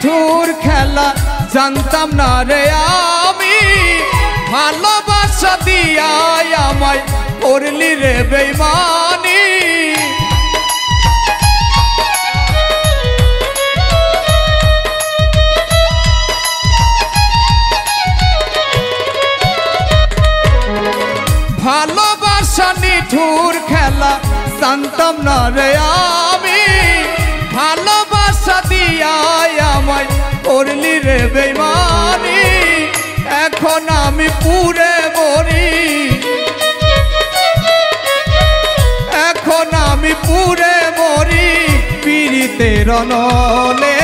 নিঠুর খেলা জানতাম না রে আমি, ভালোবাসা দিয়া আমায় করলি রে বেইমানি। ভালোবাসা নিঠুর খেলা জানতাম না রে আমি, ভালোবাসা দিয়া আমায় করলি রে বেইমানি। এখন আমি পুরে মরি, এখন আমি পুরে মরি পীড়িতের নলে।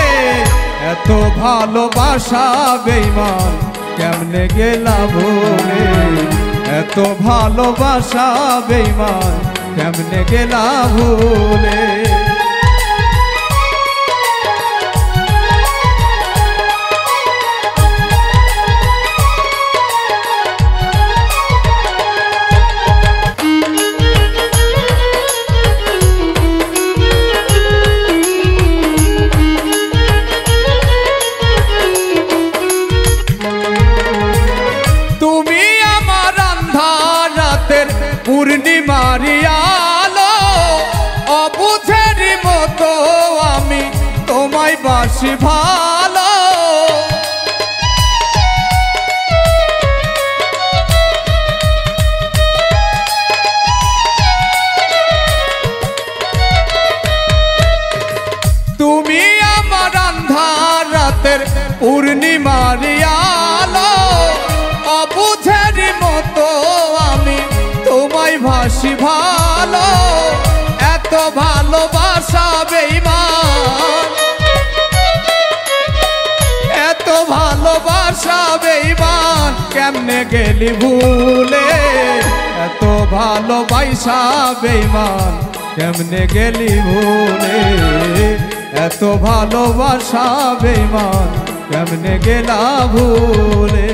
এত ভালোবাসা বেইমান কেমনে গেলা ভুলে, এত ভালোবাসা বেইমান কেমনে গেলা ভুলে। পূর্ণিমার আলো অবুঝের মতো আমি তোমায় বাসি ভালো। তুমি আমার আন্ধার রাতের পূর্ণিমার আলো অবুঝের মতো আমি তোমায় ভাসি ভালো। এত ভালোবাসা বেইমান, এত ভালোবাসা বেইমান কেমনে গেলি ভুলে, এত ভালোবাসা বেইমান কেমনে গেলি ভুলে, এত ভালোবাসা বেইমান কেমনে গেলা ভুলে।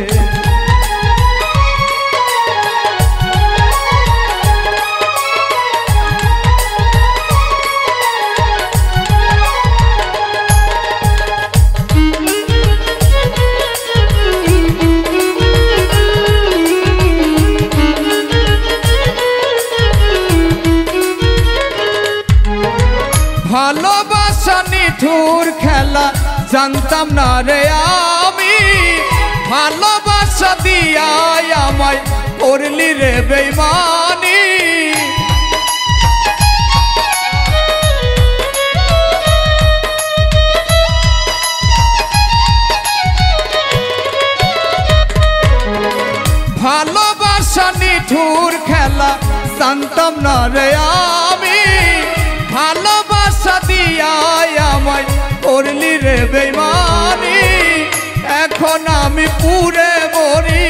ভালোবাসা নিঠুর খেলা জানতাম না রে আমি, ভালোবাসা দিয়া আমায় করলি রে বেইমানি। ভালোবাসা নিঠুর খেলা জানতাম না রে আমি, ভালোবাসা দিয়া আমায় করলি রে বেইমানি। এখন আমি পুরে মরি,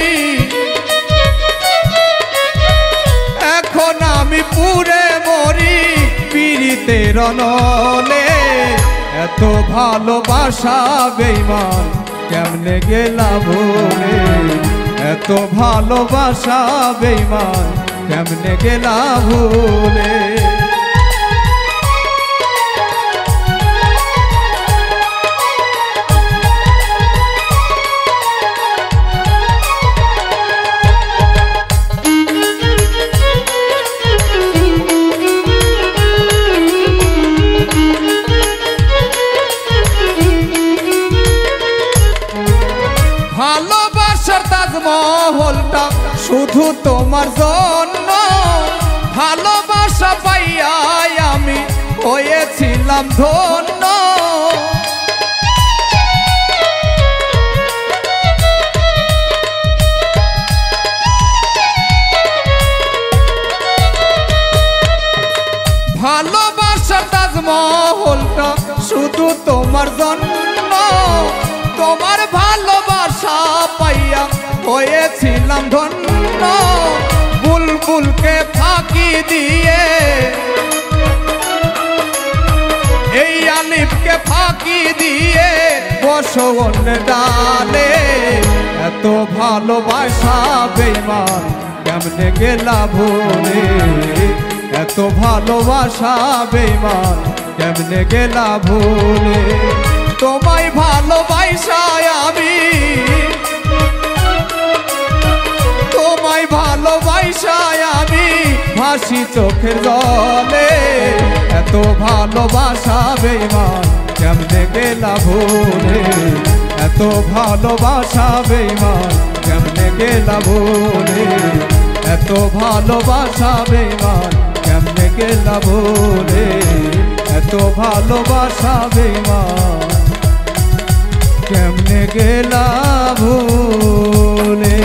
এখন আমি পুরে মরি পীড়িতের নলে। এত ভালোবাসা বেইমান কেমনে গেলা ভুলে, এত ভালোবাসা বেইমান কেমনে গেলা ভুলে। ভালোবাসার তাজমহলটা শুধু তোমার জন্য, ভালোবাসা পাইয়া আমি হয়েছিলাম ধন্য। ভালোবাসার তাজমহলটা শুধু তোমার জন্য, তোমার ভালোবাসা পাইয়া হয়েছিলাম ধন্য। বুলবুলকে ফাঁকি দিয়ে, এই আলিফকে ফাঁকি দিয়ে বসো অন্য ডালে। এত ভালোবাসা বেইমান কেমনে গেলা ভুলে, এত ভালোবাসা বেইমান কেমনে গেলা ভুলে। তোমায় ভালোবাসায় আমি, তোমায় ভালোবাসায় আমি ভাসি চোখের জলে। এত ভালোবাসা বেঈমান কেমনে গেলা ভুলে, এত ভালোবাসা বেঈমান কেমনে গেলা ভুলে, এত ভালোবাসা বেঈমান কেমনে গেলা ভুলে, এত ভালোবাসা বেঈমান কেমনে গেলা ভুলে।